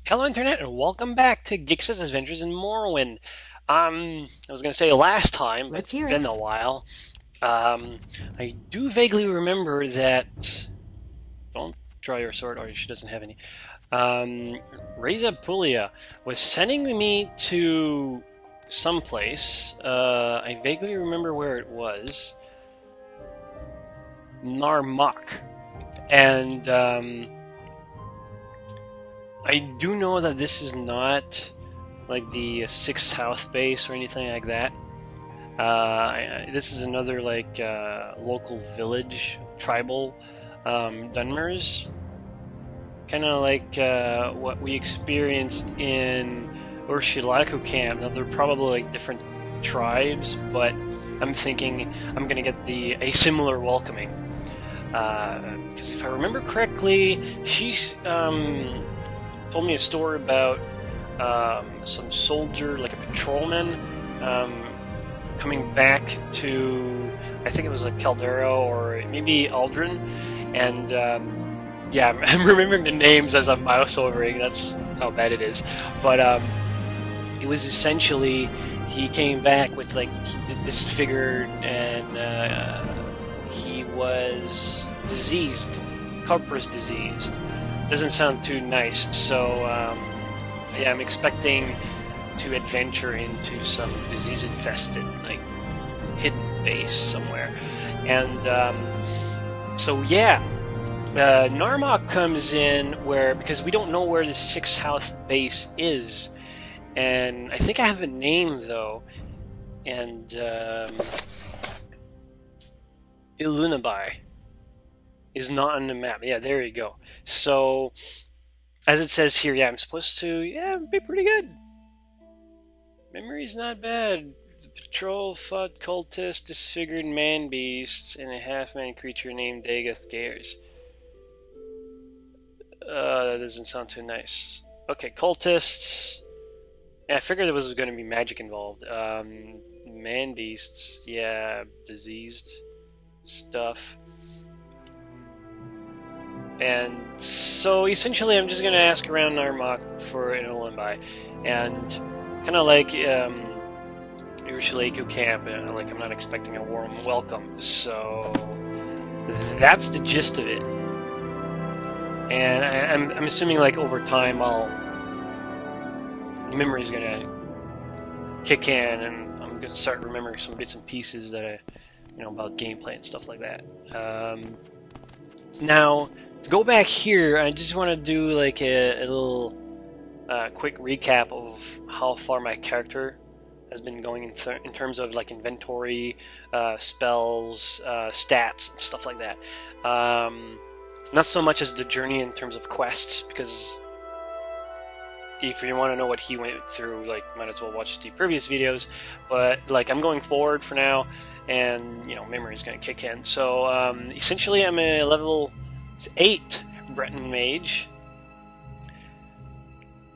Hello, Internet, and welcome back to Gix's Adventures in Morrowind. I was going to say last time, but Let's it's hear been it. a while. I do vaguely remember that. Don't draw your sword, or she doesn't have any. Reza Pulia was sending me to someplace. I vaguely remember where it was. Narmak. And I do know that this is not like the Sixth South base or anything like that. This is another like local village, tribal Dunmers, kind of like what we experienced in Urshilaku camp. Now they're probably like different tribes, but I'm thinking I'm gonna get a similar welcoming. Because if I remember correctly, she told me a story about some soldier, like a patrolman, um, coming back to, I think it was like Caldera or maybe Aldrin, and yeah, I'm remembering the names as I'm mouse overing. That's how bad it is. But it was essentially he came back with like disfigured and he was diseased, Cuprous diseased. Doesn't sound too nice. So yeah, I'm expecting to adventure into some disease-infested, like hidden base somewhere, and so yeah, Narmak comes in where because we don't know where the Sixth House base is, and I think I have a name though, and Ilunabai is not on the map. Yeah, there you go. So as it says here, yeah, I'm supposed to be pretty good. Memory's not bad. The patrol fought cultists, disfigured man beasts, and a half-man creature named Dagoth Gairs. That doesn't sound too nice. Okay, cultists. Yeah, I figured there was going to be magic involved. Man beasts, yeah, diseased stuff. And so essentially, I'm just going to ask around Narmak for an Olimbai. And kind of like Urshilaku camp, like I'm not expecting a warm welcome. So that's the gist of it. And I'm assuming like over time, memory's gonna kick in, and I'm gonna start remembering some bits and pieces that about gameplay and stuff like that. Now, to go back here, I just want to do like a little quick recap of how far my character has been going in terms of like inventory, spells, stats, and stuff like that. Not so much as the journey in terms of quests, because if you want to know what he went through, like, might as well watch the previous videos. But like, I'm going forward for now, and memory is going to kick in. So essentially, I'm a level 8 Breton mage.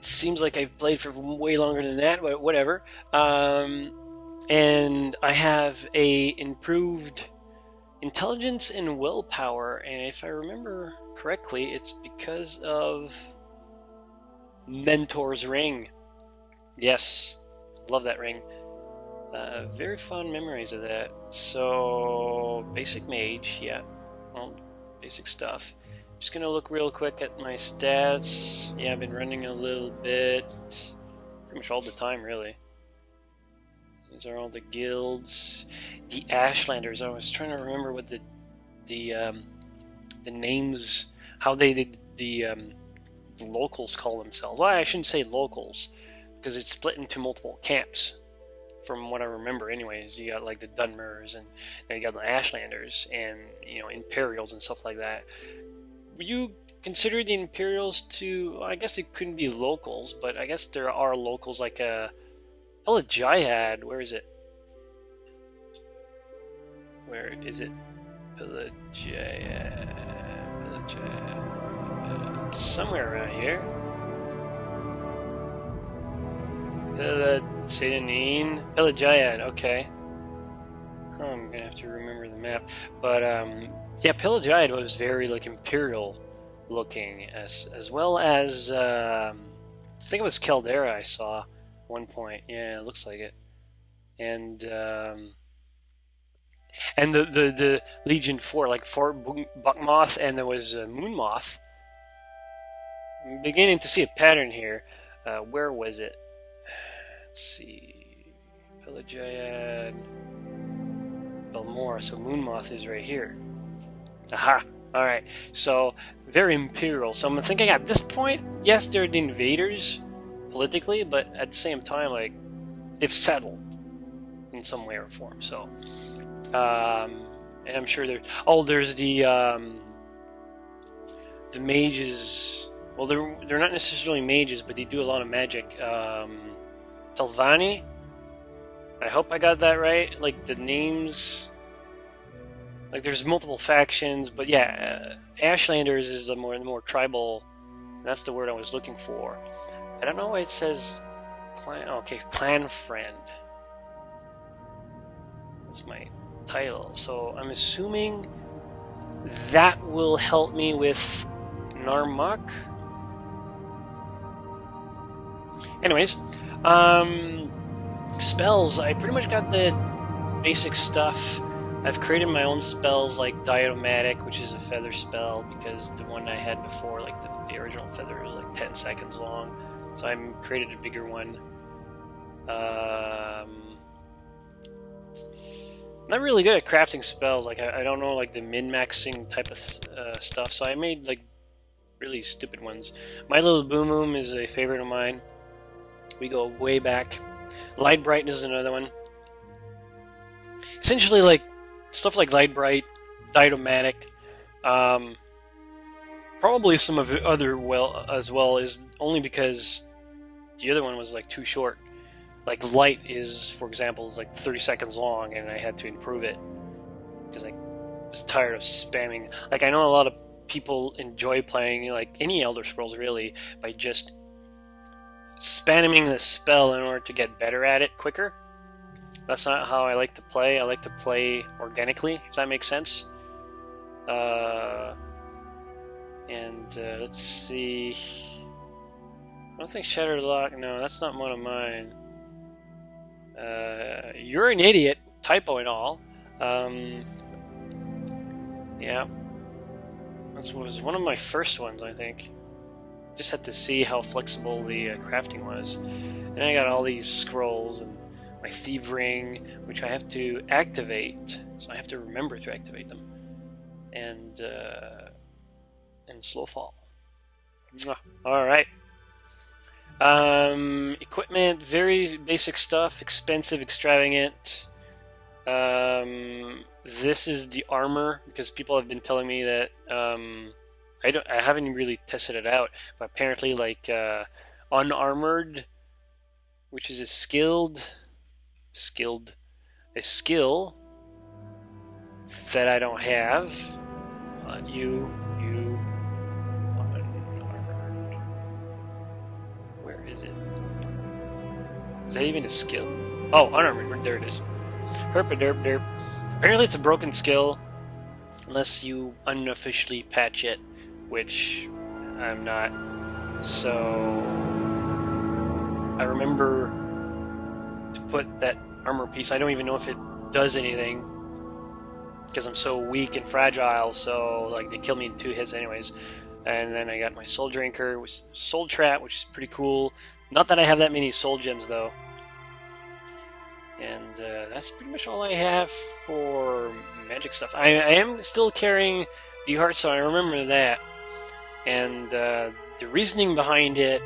Seems like I've played for way longer than that, but whatever. And I have a improved intelligence and willpower, and if I remember correctly, it's because of Mentor's Ring. Yes, love that ring. Very fond memories of that. So, basic mage, yeah. Well, basic stuff. Just gonna look real quick at my stats. Yeah, I've been running a little bit. Pretty much all the time, really. These are all the guilds. The Ashlanders. I was trying to remember what the names, how the locals call themselves. Well, I shouldn't say locals, because it's split into multiple camps. From what I remember, anyways, you got like the Dunmers, and you got the Ashlanders, and Imperials and stuff like that. Would you consider the Imperials to? I guess it couldn't be locals, but I guess there are locals like Pelagiyad. Where is it? Where is it? Pelagiyad. Pelagiyad. Somewhere around here. Pelagiyad. Okay. Oh, I'm gonna have to remember the map. But yeah, Pelagiyad was very like imperial looking, as well as I think it was Caldera I saw at one point. Yeah, it looks like it. And the Legion 4, like Fort Buckmoth, and there was Moonmoth. I'm beginning to see a pattern here. Where was it? Let's see. Pelagiad, Belmore. So Moonmoth is right here. Aha! Alright, so very imperial. So I'm thinking at this point, yes, they're the invaders politically, but at the same time, like, they've settled in some way or form. So, and I'm sure there's the mages. Well, they're not necessarily mages, but they do a lot of magic. Telvanni. I hope I got that right. Like the names. Like there's multiple factions, but yeah, Ashlanders is the more tribal. That's the word I was looking for. I don't know why it says clan. Okay, clan friend. That's my title. So I'm assuming that will help me with Narmak. Anyways, spells. I pretty much got the basic stuff. I've created my own spells like Diomatic, which is a feather spell, because the one I had before, like the original feather, was like 10 seconds long. So I created a bigger one. Not really good at crafting spells. Like I don't know like the min-maxing type of stuff. So I made like really stupid ones. My Little Boom Boom is a favorite of mine. We go way back. Light Bright is another one. Essentially, like stuff like Light Bright, Diomatic, probably some of the other as well is only because the other one was like too short. Like Light is, for example, is like 30 seconds long, and I had to improve it because I was tired of spamming. Like I know a lot of people enjoy playing like any Elder Scrolls really by just spamming the spell in order to get better at it quicker. That's not how I like to play. I like to play organically, if that makes sense. Let's see. I don't think Shattered Lock. No, that's not one of mine. You're an idiot. Typo and all. Yeah. That was one of my first ones, I think. Just had to see how flexible the crafting was. And I got all these scrolls and my Thief Ring, which I have to activate. So I have to remember to activate them. And Slow Fall. Alright. Equipment, very basic stuff, expensive, extravagant. This is the armor, because people have been telling me that I haven't really tested it out, but apparently like unarmored, which is a skill that I don't have. Unarmored. Where is it? Is that even a skill? Oh, unarmored. There it is. Herpaderp. Apparently it's a broken skill unless you unofficially patch it, which I'm not. So I remember to put that armor piece. I don't even know if it does anything because I'm so weak and fragile. So like they kill me in 2 hits anyways. And then I got my Soul Drinker with Soul Trap, which is pretty cool. Not that I have that many soul gems though. And that's pretty much all I have for magic stuff. I am still carrying the Heart, so I remember that. And the reasoning behind it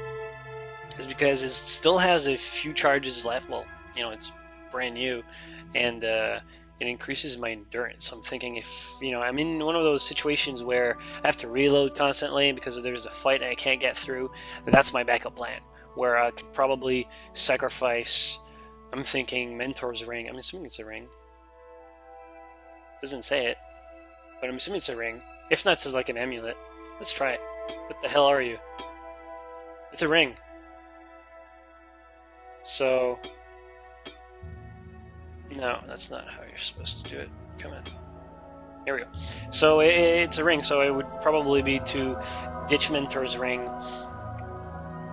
is because it still has a few charges left. Well, you know, it's brand new. And it increases my endurance. So I'm thinking if, you know, I'm in one of those situations where I have to reload constantly because there's a fight I can't get through, that's my backup plan. Where I could probably sacrifice... I'm thinking Mentor's Ring. I'm assuming it's a ring. Doesn't say it, but I'm assuming it's a ring. If not, it's like an amulet. Let's try it. What the hell are you? It's a ring. So... No, that's not how you're supposed to do it. Come on. Here we go. So it's a ring, so it would probably be to ditch Mentor's Ring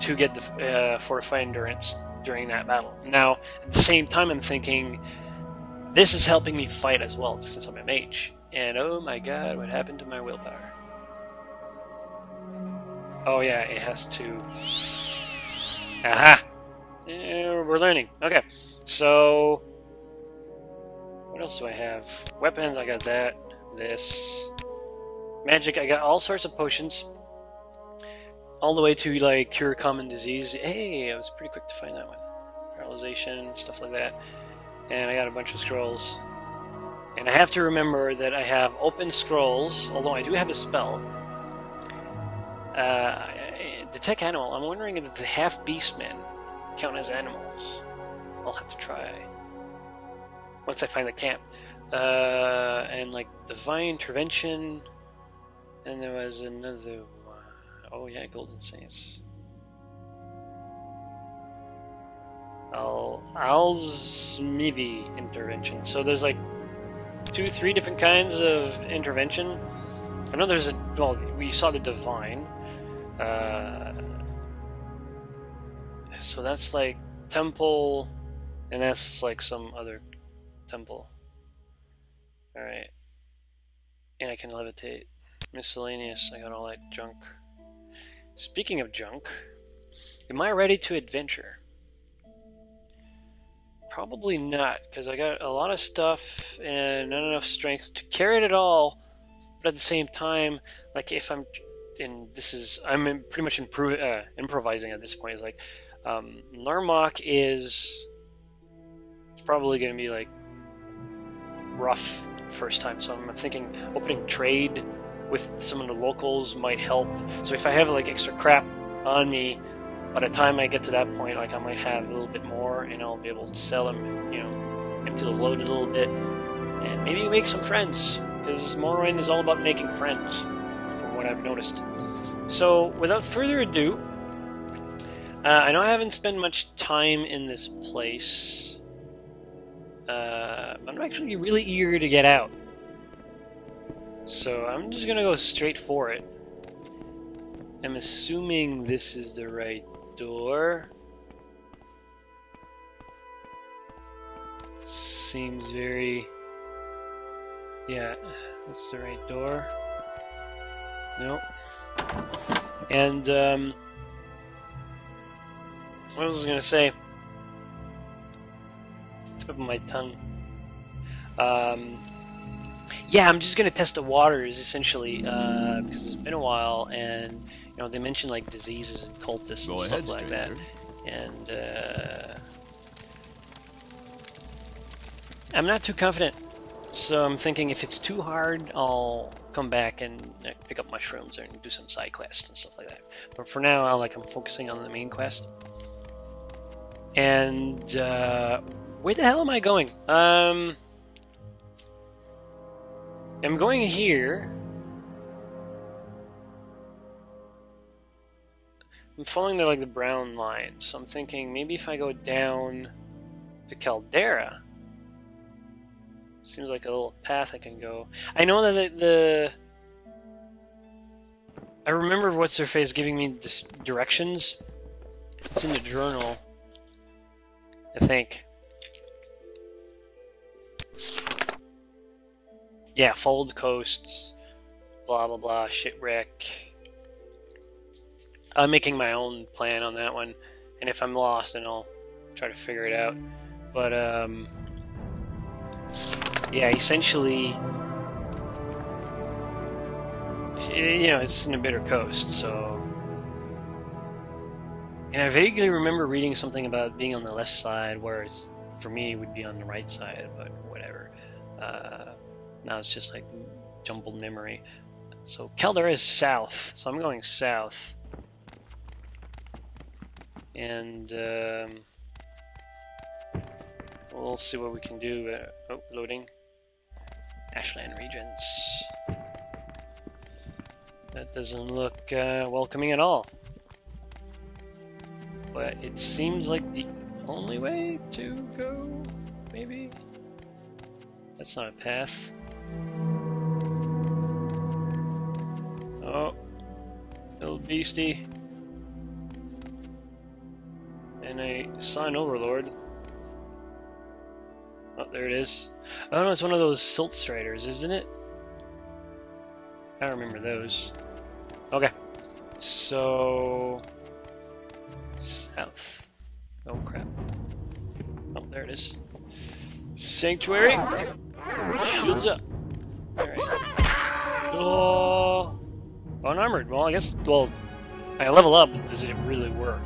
to get the fortified endurance during that battle. Now, at the same time, I'm thinking this is helping me fight as well since I'm a mage. And oh my god, what happened to my willpower? Oh yeah, it has to... Aha! We're learning. Okay, so... What else do I have? Weapons, I got that. This. Magic, I got all sorts of potions. All the way to, like, cure common disease. Hey, I was pretty quick to find that one. Paralyzation, stuff like that. And I got a bunch of scrolls. And I have to remember that I have open scrolls, although I do have a spell. Detect animal. I'm wondering if the half-beastmen count as animals. I'll have to try. Once I find the camp. And like divine intervention. And there was another one. Oh yeah, golden saints. Alzmivi intervention. So there's like 2-3 different kinds of intervention. I know there's a... Well, we saw the divine. So that's like temple, and that's like some other temple. Alright. And I can levitate. Miscellaneous, I got all that junk. Speaking of junk, am I ready to adventure? Probably not, because I got a lot of stuff and not enough strength to carry it all. But at the same time, like if I'm, and this is, I'm pretty much improvising at this point. It's like, Narmok is probably going to be like rough first time, so I'm thinking opening trade with some of the locals might help. So if I have like extra crap on me, by the time I get to that point, like I might have a little bit more, and I'll be able to sell them, you know, empty the load a little bit, and maybe make some friends, because Morrowind is all about making friends, from what I've noticed. So without further ado, I know I haven't spent much time in this place. I'm actually really eager to get out. So I'm just gonna go straight for it. I'm assuming this is the right door. Seems very... Yeah, that's the right door. Nope. And, what was I gonna say? Tip of my tongue. Yeah, I'm just gonna test the waters essentially, because it's been a while, and you know they mentioned like diseases and cultists and stuff like that, and I'm not too confident. So I'm thinking if it's too hard, I'll come back and pick up mushrooms and do some side quests and stuff like that. But for now, I'm focusing on the main quest. And where the hell am I going? I'm going here. I'm following the brown line, so I'm thinking maybe if I go down to Caldera, seems like a little path I can go. I know that I remember what's her face giving me directions. It's in the journal, I think. Yeah, follow the coasts, blah blah blah, shipwreck. I'm making my own plan on that one, and if I'm lost, then I'll try to figure it out. But yeah, essentially, you know, it's in a bitter coast, so. And I vaguely remember reading something about being on the left side, whereas for me it would be on the right side, but whatever. Now it's just like jumbled memory. So Caldera is south, so I'm going south. And we'll see what we can do. Oh, loading. Ashland regions. That doesn't look welcoming at all. But it seems like the only way to go, maybe? That's not a path. Oh, little beastie. And I saw an overlord. Oh, there it is. Oh no, it's one of those silt striders, isn't it? I remember those. Okay. So... south. Oh crap. Oh, there it is. Sanctuary! Shields up! Alright. Oh... unarmored. Well, I guess... well, I level up, but does it really work?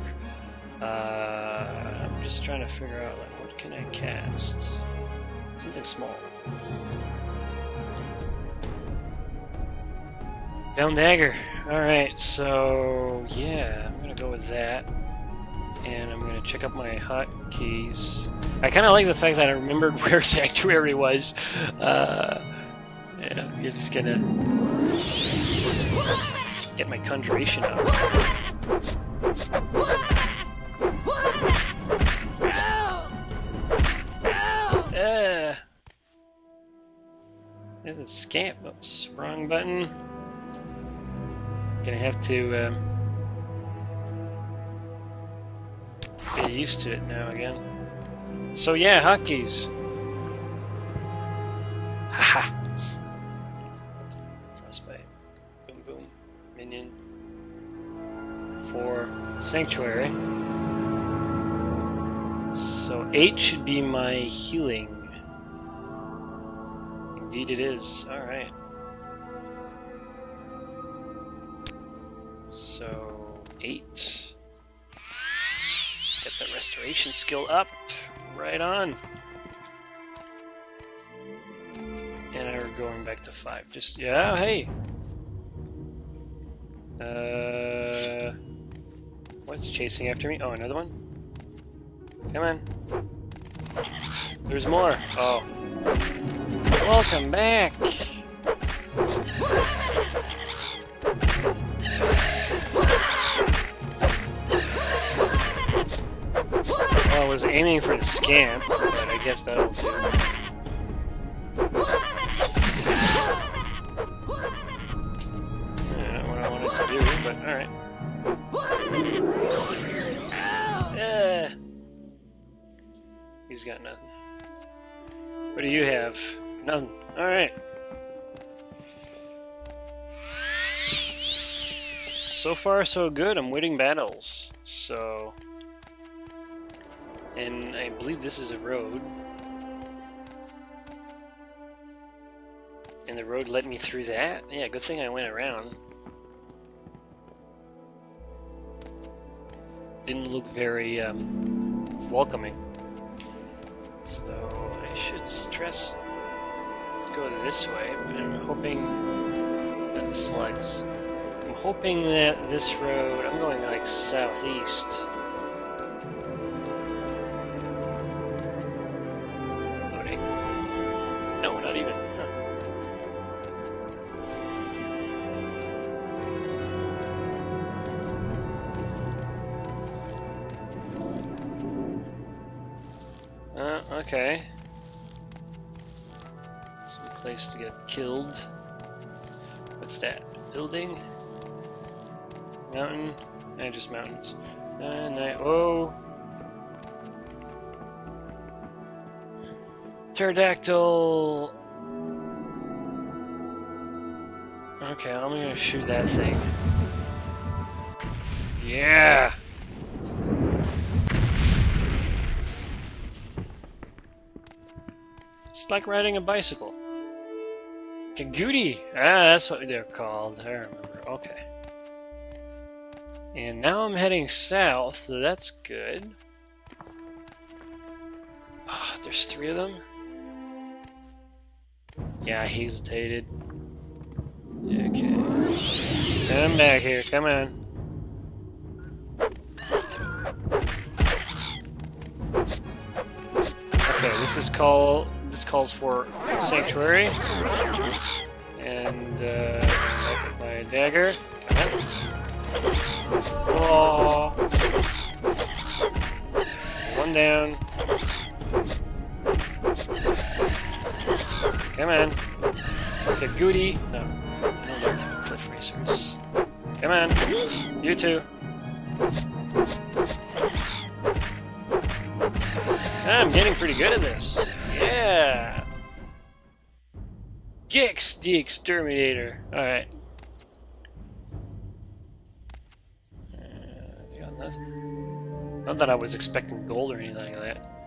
I'm just trying to figure out, like, what can I cast? Something small. Down dagger. Alright, so yeah, I'm gonna go with that. And I'm gonna check up my hotkeys. I kinda like the fact that I remembered where Sanctuary was. Yeah, I'm just gonna get my conjuration up. There's a scamp. Oops, wrong button. Gonna have to get used to it now again. So yeah, hotkeys. Haha. Frostbite. Boom boom. Minion. For Sanctuary. So 8 should be my healing. Indeed it is. Alright. So 8. Get the restoration skill up. Right on. And we're going back to 5. Just yeah, hey. What's chasing after me? Oh, another one? Come on. There's more. Oh. Welcome back. Well, I was aiming for the scamp, but I guess that'll do. Not what I wanted to do, but alright. He's got nothing. What do you have? Nothing. Alright. So far, so good. I'm winning battles. So... and I believe this is a road. And the road led me through that? Yeah, good thing I went around. Didn't look very welcoming. So I should go this way, but I'm hoping that the slugs. I'm hoping that this road, I'm going like southeast. Loading. No, not even. Okay. Some place to get killed. What's that? Building? Mountain? Nah, just mountains. Whoa! Pterodactyl! Okay, I'm gonna shoot that thing. Yeah! It's like riding a bicycle. Kagooty! Ah, that's what they're called. I remember. Okay. And now I'm heading south, so that's good. Oh, there's 3 of them? Yeah, I hesitated. Okay. Come back here, come on. Okay, this calls for Sanctuary. And my dagger. Come on. Oh. One down. Come on. Get goody. No. No cliff racers. Come on. You too. I'm getting pretty good at this. Yeah! Gix the Exterminator. Alright. Got nothing. Not that I was expecting gold or anything like that.